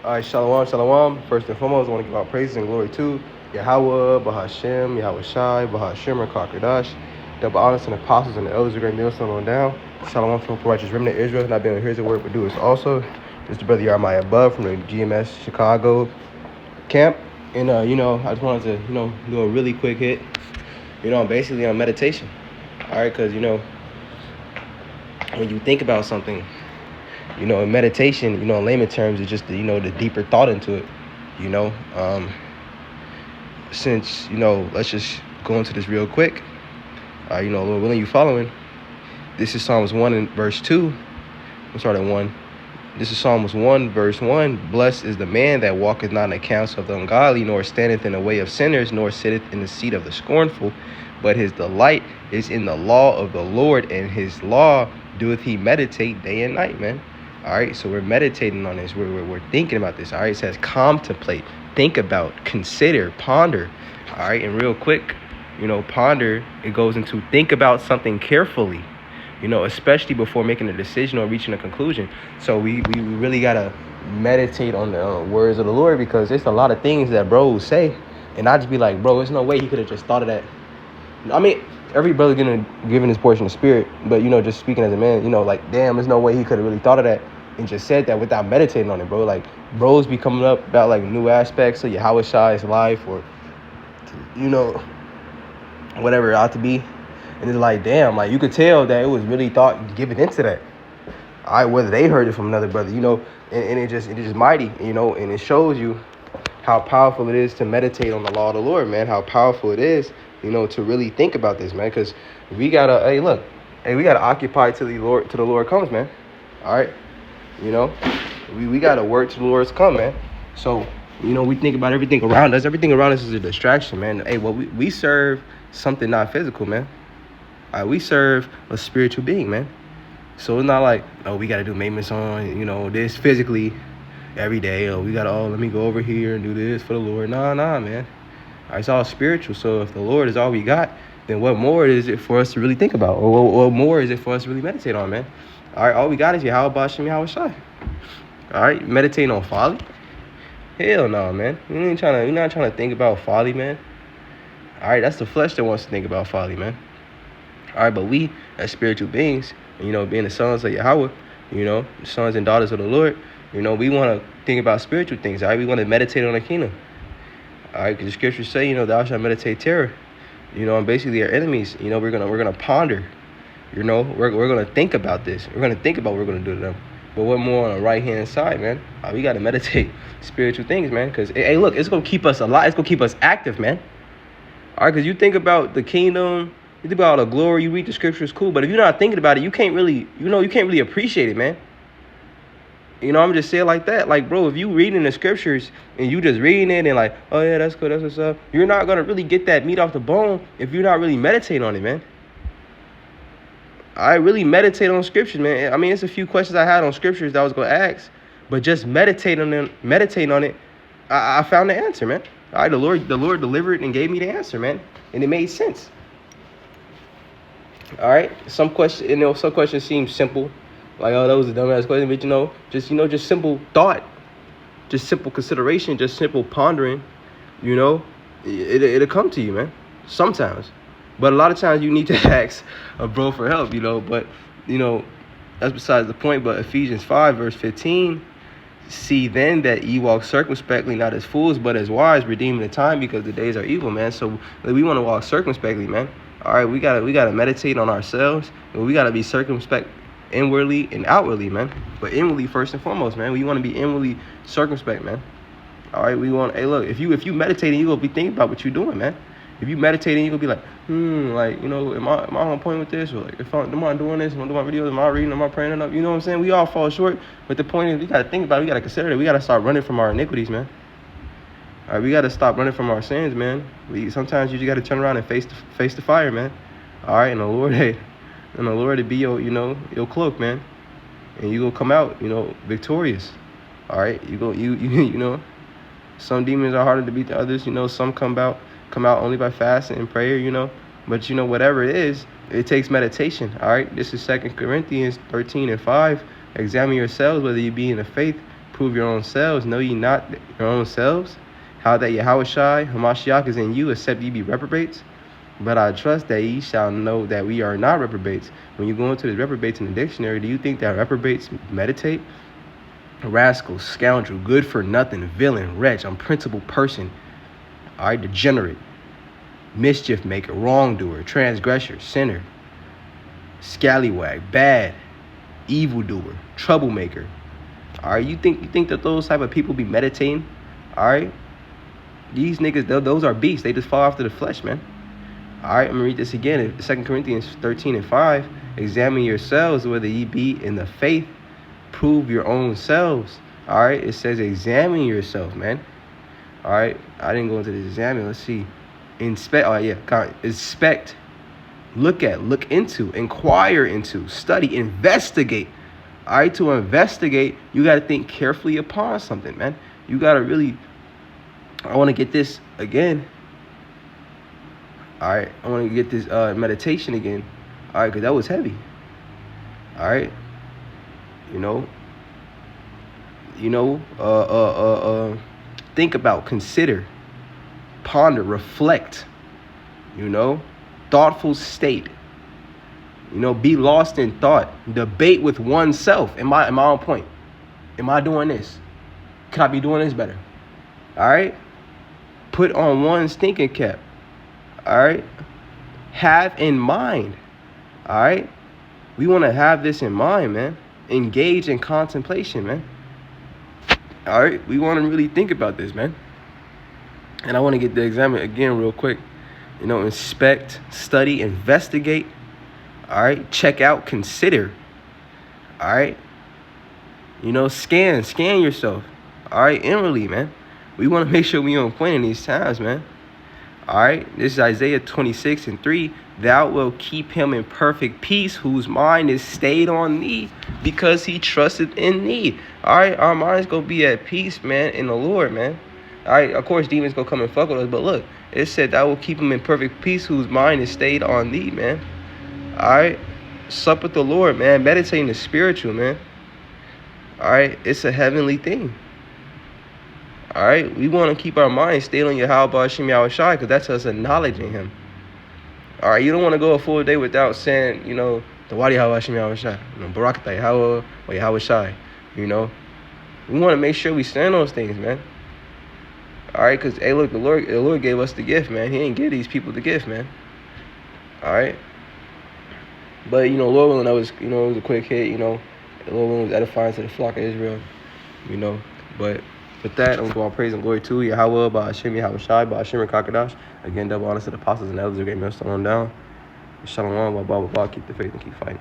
All right, shalom, shalom. First and foremost, I want to give out praises and glory to Yahweh, Bahashem, Yahweh Shai, Bahashem, Kakadash. Double honors and apostles and the elders of great millstone on down. Shalom from the righteous remnant of Israel, not being here's the word, but do it also. This is the brother Yarmai above from the GMS Chicago camp. And, I just wanted to, do a really quick hit, basically on meditation. All right, because, when you think about something, in meditation, in layman terms, it's just the deeper thought into it, since, let's just go into this real quick. Lord willing, you following. This is Psalms 1 and verse 2. I'm starting at 1. This is Psalms 1, verse 1. Blessed is the man that walketh not in the counsel of the ungodly, nor standeth in the way of sinners, nor sitteth in the seat of the scornful. But his delight is in the law of the Lord, and his law doeth he meditate day and night, man. All right, so we're meditating on this. We're thinking about this. All right, it says contemplate, think about, consider, ponder. All right, and real quick, ponder, it goes into think about something carefully, especially before making a decision or reaching a conclusion. So we really got to meditate on the words of the Lord, because there's a lot of things that bros say. And I just be like, bro, there's no way he could have just thought of that. I mean, every brother given his portion of spirit, but, just speaking as a man, damn, there's no way he could have really thought of that and just said that without meditating on it, bro. Like, bros be coming up about, like, new aspects of Yahweh Shai's life or, whatever it ought to be. And it's like, damn, like, you could tell that it was really thought given into that. All right, whether they heard it from another brother, and it is mighty, and it shows you how powerful it is to meditate on the law of the Lord, man. How powerful it is, to really think about this, man. Because we gotta, we gotta occupy till the Lord comes, man. All right, we gotta work till the Lord's come, man. So, we think about everything around us. Everything around us is a distraction, man. Hey, well, we serve something not physical, man. All right, we serve a spiritual being, man. So it's not like, we got to do maintenance on, this physically every day. We got to, let me go over here and do this for the Lord. Nah, man. All right, it's all spiritual. So if the Lord is all we got, then what more is it for us to really think about? Or what more is it for us to really meditate on, man? All right, all we got is Yahweh Bashem, Yahweh Shai. All right, meditating on folly? Hell no, man. You're not trying to think about folly, man. All right, that's the flesh that wants to think about folly, man. All right, but we as spiritual beings, being the sons of Yahweh, the sons and daughters of the Lord, we want to think about spiritual things. All right, we want to meditate on the kingdom. All right, because the scriptures say, thou shalt meditate terror. And basically our enemies, we're gonna ponder. We're gonna think about this. We're gonna think about what we're gonna do to them. But what more on the right hand side, man? We gotta meditate spiritual things, man. Because hey, look, it's gonna keep us alive. It's gonna keep us active, man. All right, because you think about the kingdom. You think about all the glory, you read the scriptures, cool. But if you're not thinking about it, you can't really, you can't really appreciate it, man. I'm just saying like that. Like, bro, if you reading the scriptures and you just reading it and like, oh yeah, that's good, that's what's up. You're not going to really get that meat off the bone if you're not really meditating on it, man. I really meditate on scriptures, man. I mean, it's a few questions I had on scriptures that I was going to ask, but just meditating on it, I found the answer, man. All right, the Lord delivered and gave me the answer, man. And it made sense. All right, some questions seem simple, like, oh, that was a dumbass question, but just simple thought, just simple consideration, just simple pondering, it'll come to you, man. Sometimes, but a lot of times you need to ask a bro for help, But that's besides the point. But Ephesians 5 verse 15, see then that ye walk circumspectly, not as fools, but as wise, redeeming the time, because the days are evil, man. So we want to walk circumspectly, man. All right, we gotta meditate on ourselves, and we gotta be circumspect inwardly and outwardly, man. But inwardly first and foremost, man. We want to be inwardly circumspect, man. All right, hey, look, if you meditating, you gonna be thinking about what you're doing, man. If you meditating, you gonna be like, am I on point with this? Or like, am I doing this? Am I doing my videos? Am I reading? Am I praying enough? You know what I'm saying? We all fall short, but the point is, we gotta think about it. We gotta consider it. We gotta start running from our iniquities, man. All right, we got to stop running from our sins, man. Sometimes you just got to turn around and face the fire, man. All right, and the Lord to be your cloak, man. And you gonna come out, victorious. All right, you some demons are harder to beat than others. Some come out only by fasting and prayer, But whatever it is, it takes meditation. All right, this is 2 Corinthians 13 and 5. Examine yourselves whether you be in the faith. Prove your own selves. Know ye not your own selves? How that Yahushai, Hamashiach, is in you, except ye be reprobates? But I trust that ye shall know that we are not reprobates. When you go into the reprobates in the dictionary, do you think that reprobates meditate? Rascal, scoundrel, good for nothing, villain, wretch, unprincipled person, all right, degenerate, mischief maker, wrongdoer, transgressor, sinner, scallywag, bad, evildoer, troublemaker. All right, you think that those type of people be meditating? All right, these niggas, those are beasts. They just fall after the flesh, man. All right, I'm gonna read this again. 2 Corinthians 13:5. Examine yourselves whether ye be in the faith. Prove your own selves. All right, it says examine yourself, man. All right, I didn't go into this examine. Let's see. Inspect. Oh yeah, inspect. Look at, look into, inquire into, study, investigate. All right, to investigate, you got to think carefully upon something, man. You got to really, I want to get this again. All right, I want to get this meditation again. All right, because that was heavy. All right, think about, consider, ponder, reflect, thoughtful state, be lost in thought, debate with oneself. Am I on point? Am I doing this? Could I be doing this better? All right, put on one's thinking cap. All right, have in mind. All right, we want to have this in mind, man. Engage in contemplation, man. All right, we want to really think about this, man. And I want to get the examine again real quick. Inspect, study, investigate. All right, check out, consider. All right, scan yourself. All right, inwardly, man. We want to make sure we on point in these times, man. All right, this is Isaiah 26:3. Thou wilt keep him in perfect peace, whose mind is stayed on thee, because he trusted in thee. All right, our mind's gonna be at peace, man, in the Lord, man. All right, of course, demons gonna come and fuck with us, but look, it said, thou will keep him in perfect peace, whose mind is stayed on thee, man. All right, sup with the Lord, man. Meditating the spiritual, man. All right, it's a heavenly thing. All right, we want to keep our minds stayed on Yahweh Hashem Yahushai, because that's us acknowledging him. All right, you don't want to go a full day without saying, the Wadi Yahweh Hashem Yahushai, Barakatah Yahweh or Yahushai, We want to make sure we stand those things, man. All right, because, hey, look, the Lord gave us the gift, man. He didn't give these people the gift, man. All right. But, Lord willing, that was, it was a quick hit, The Lord willing was edifying to the flock of Israel, But with that, I'm going to all praise and glory to Yahweh, by Hashem, Yahushai, by Hashem, Kakadash. Again, double honor to the apostles and elders who gave me a stone down. Shalom, blah, blah, blah, blah. Keep the faith and keep fighting.